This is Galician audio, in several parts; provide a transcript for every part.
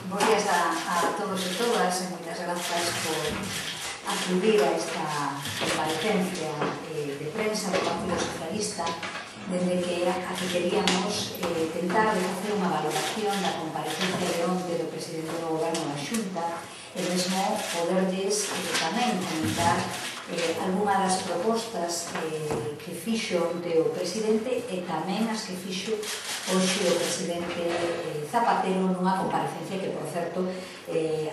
Bos días a todos e todas e moitas grazas por acudir a esta comparecencia de prensa do Partido Socialista, desde que aquí queríamos tentar de facer unha valoración da comparecencia de onte do presidente do Goberno da Xunta e mesmo poderlles tamén comentar algunha das propostas que fixo onte o presidente e tamén as que fixo hoxe o presidente Zapatero nunha comparecencia que, por certo,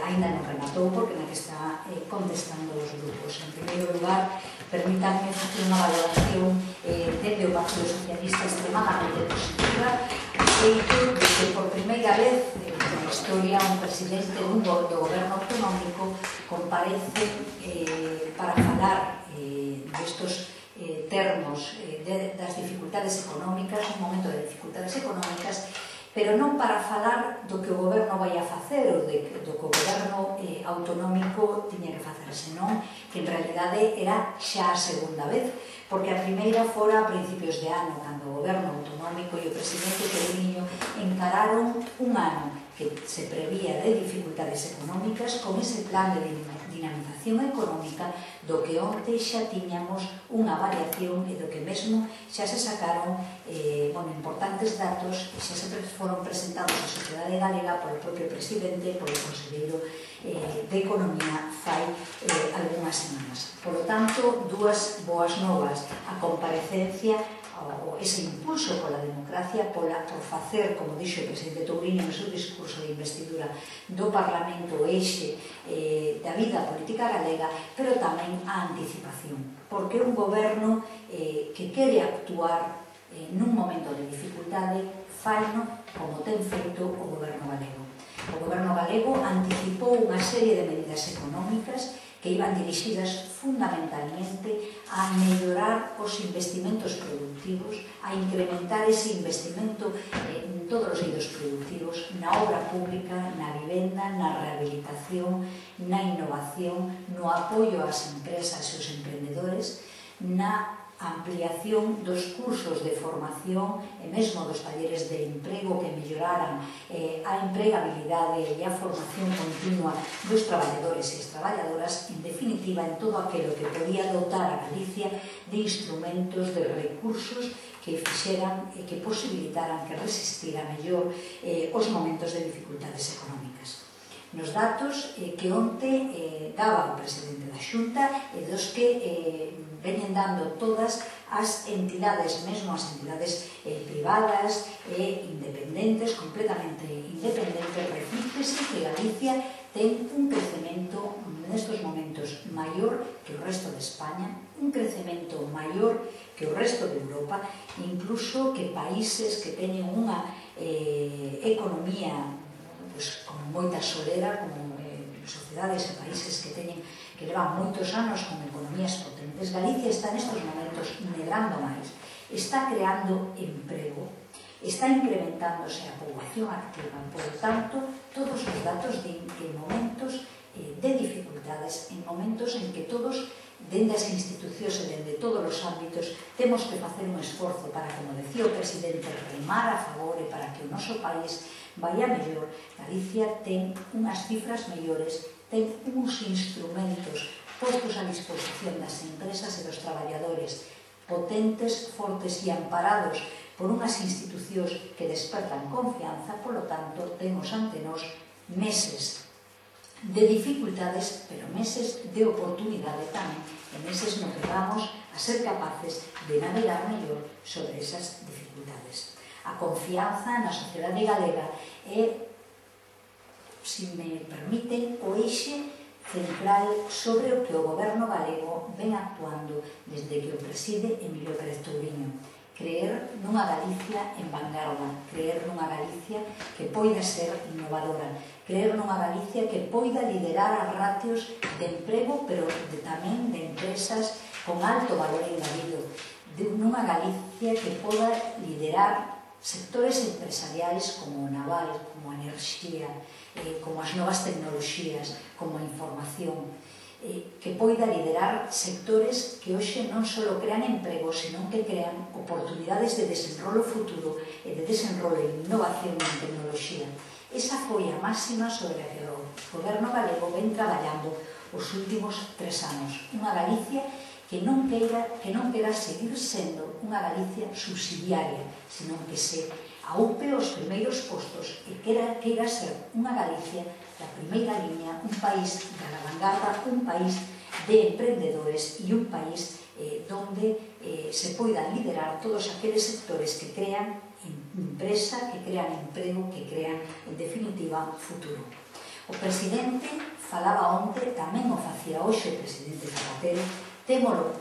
aínda non rematou porque na que está contestando os grupos. En primeiro lugar, permítanme facer unha valoración desde o Partido Socialista extremadamente positiva feito de que por primeira vez na historia un presidente do goberno autonómico comparece para falar destos termos das dificultades económicas, un momento de dificultades económicas, pero non para falar do que o goberno vai a facer ou do que o goberno autonómico tiña que facer, senón que en realidade era xa a segunda vez, porque a primeira fora a principios de ano, cando o goberno autonómico e o presidente Quevedo encararon un ano que se prevía de dificultades económicas con ese plan de dinamización económica do que onte xa tiñamos unha variación e do que mesmo xa se sacaron importantes datos e xa se foron presentados á sociedade galega polo propio presidente e polo conselleiro de Economía fai algunhas semanas. Por lo tanto, dúas boas novas: a comparecencia ou ese impulso pola democracia, por facer, como dixo o presidente Touriño no seu discurso de investidura do Parlamento, eixe da vida política galega, pero tamén a anticipación, porque un goberno que quere actuar nun momento de dificultade faino como ten feito o goberno galego. O goberno galego anticipou unha serie de medidas económicas que iban dirixidas fundamentalmente a mellorar os investimentos productivos, a incrementar ese investimento en todos os eidos productivos, na obra pública, na vivenda, na rehabilitación, na innovación, no apoio ás empresas e aos emprendedores, na ampliación dos cursos de formación e mesmo dos talleres de emprego que melloraran a empregabilidade e a formación continua dos traballadores e as traballadoras, en definitiva, en todo aquilo que podía dotar a Galicia de instrumentos, de recursos que fixeran e que posibilitaran que resistira mellor os momentos de dificultades económicas. Nos datos que onte daba o presidente da Xunta e dos que veñen dando todas as entidades, mesmo as entidades privadas e independentes, completamente independentes, reflíctese que Galicia ten un crecemento nestes momentos maior que o resto de España, un crecemento maior que o resto de Europa, incluso que países que teñen unha economía como moita solera, como sociedades e países que levan moitos anos con economías potentes. Galicia está nestes momentos medrando máis, está creando emprego, está incrementándose a poboación activa. Por tanto, todos os datos din que en momentos de dificultades, en momentos en que todos, dende as institucións e dende todos os ámbitos, temos que facer un esforzo para, como decía o presidente, remar a favor e para que o noso país vaya mellor. Galicia ten unhas cifras mellores, ten uns instrumentos postos a disposición das empresas e dos traballadores potentes, fortes e amparados por unhas institucións que despertan confianza. Polo tanto, temos ante nós meses de dificultades, pero meses de oportunidade tamén, e meses no que vamos a ser capaces de navegar mellor sobre esas dificultades. A confianza na sociedade galega é, se me permiten, o eixe central sobre o que o goberno galego ven actuando desde que o preside Emilio Pérez Touriño. Creer nunha Galicia en vanguarda, creer nunha Galicia que poida ser innovadora, creer nunha Galicia que poida liderar as ratios de emprego, pero tamén de empresas con alto valor engadido, nunha Galicia que poda liderar sectores empresariais como o naval, como a enerxía, como as novas tecnoloxías, como a información, que poida liderar sectores que hoxe non só crean emprego, senón que crean oportunidades de desenrolo futuro e de desenrolo en innovación en tecnoloxía. Esa foi a máxima sobre a que o goberno galego ven traballando os últimos 3 anos. Unha Galicia que non quera seguir sendo unha Galicia subsidiaria, senón que se aupe os primeiros postos e queira ser unha Galicia da primeira liña, un país da vanguarda, un país de emprendedores e un país donde se poidan liderar todos aqueles sectores que crean empresa, que crean emprego, que crean, en definitiva, futuro. O presidente falaba onte, tamén o facía hoxe o presidente Zapatero, témolo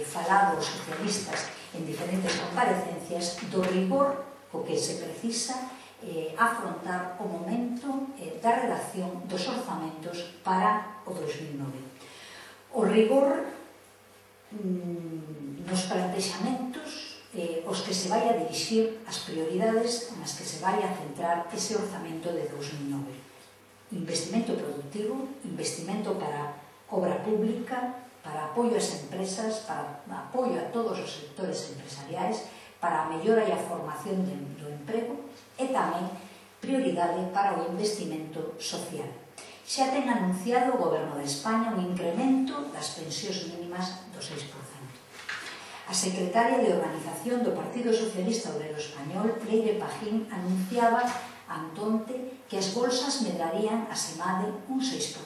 falado os socialistas en diferentes comparecencias, do rigor co que se precisa afrontar o momento da redacción dos orzamentos para o 2009. O rigor nos plantexamentos os que se vai a dirixir as prioridades nas que se vai a centrar ese orzamento de 2009. Investimento productivo, investimento para obra pública, para apoio ás empresas, para apoio a todos os sectores empresariais, para a mellora e a formación do emprego e tamén prioridade para o investimento social. Xa ten anunciado o Goberno de España un incremento das pensións mínimas do 6%. A secretaria de Organización do Partido Socialista Obrero Español, Leire Pajín, anunciaba antonte que as bolsas medrarían a semade un 6%.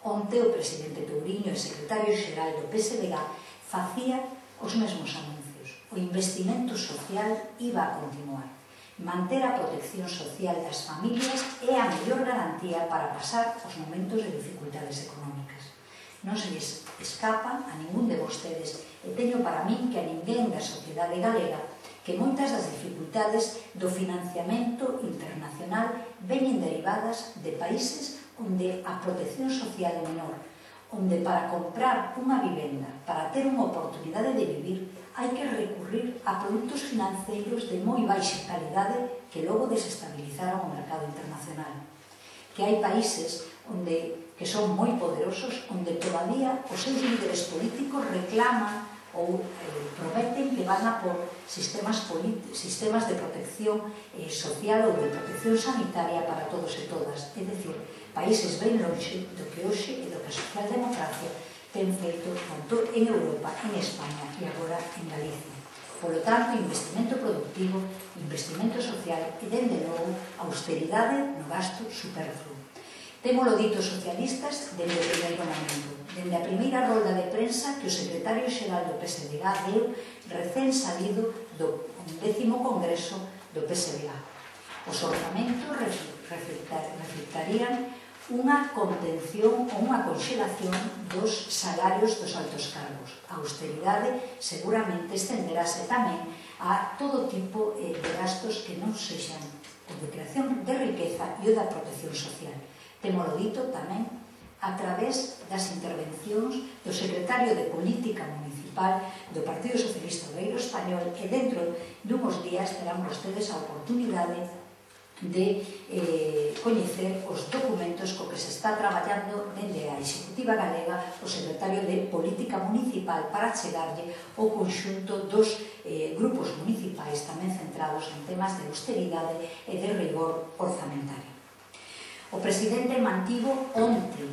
Onte o presidente Touriño e secretario xeral do PSDG facía os mesmos anuncios. O investimento social iba a continuar. Manter a protección social das familias é a mellor garantía para pasar os momentos de dificultades económicas. Non se lles escapa a ningún de vostedes, e teño para min que a ninguén da sociedade galega, que moitas das dificultades do financiamento internacional veñen derivadas de países onde a protección social é menor, onde para comprar unha vivenda, para ter unha oportunidade de vivir, hai que recurrir a produtos financeiros de moi baixa calidade que logo desestabilizaron o mercado internacional. Que hai países que son moi poderosos, onde todavía os seus líderes políticos reclaman ou prometen que van a por sistemas de protección social ou de protección sanitaria para todos e todas. É dicir, países ben longe do que hoxe e do que a socialdemocracia ten feito tanto en Europa, en España e agora en Galicia. Por lo tanto, investimento productivo, investimento social e, dende logo, austeridade no gasto superfluo. Témolo dito os socialistas dende o primeiro momento, dende a primeira rolda de prensa que o secretario xeral do PSDG deu recén salido do 10º Congreso do PSDG. Os orzamentos reflectarían unha contención ou unha conxelación dos salarios dos altos cargos. A austeridade seguramente estenderase tamén a todo tipo de gastos que non sexan o de creación de riqueza e o da protección social. Témolo dito tamén a través das intervencións do secretario de Política Municipal do Partido Socialista Obrero Español, e dentro dunhos días terán vostedes a oportunidade de coñecer os documentos co que se está traballando dende a Executiva Galega o secretario de Política Municipal para chegarlle o conxunto dos grupos municipais tamén centrados en temas de austeridade e de rigor orzamentario. O presidente mantivo onte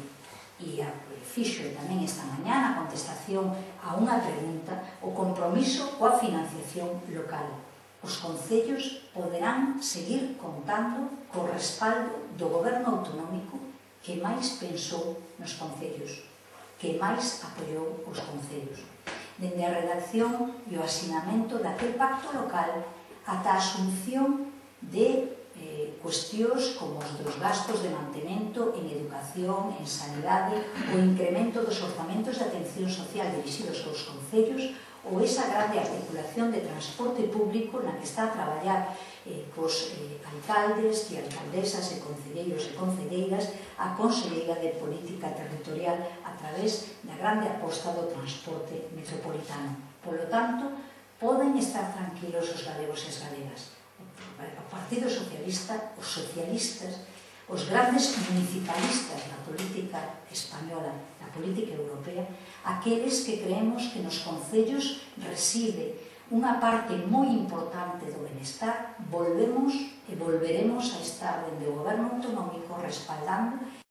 e fixo tamén esta mañá na contestación a unha pregunta o compromiso coa financiación local. Os concellos poderán seguir contando co respaldo do goberno autonómico que máis pensou nos concellos, que máis apoiou os concellos. Dende a redacción e o asinamento daquel pacto local ata a asunción de cuestións como os dos gastos de mantemento en educación, en sanidade, o incremento dos orzamentos de atención social dirixidos aos concellos ou esa grande articulación de transporte público na que está a traballar cos alcaldes e alcaldesas e concelleiros e concelleiras a Conselleira de Política Territorial a través da grande aposta do transporte metropolitano. Por lo tanto, poden estar tranquilos os galegos e as galegas. O Partido Socialista, os socialistas, os grandes municipalistas na política española, na política europea, aqueles que creemos que nos concellos reside unha parte moi importante do benestar, volvemos e volveremos a estar dende o goberno autonómico respaldando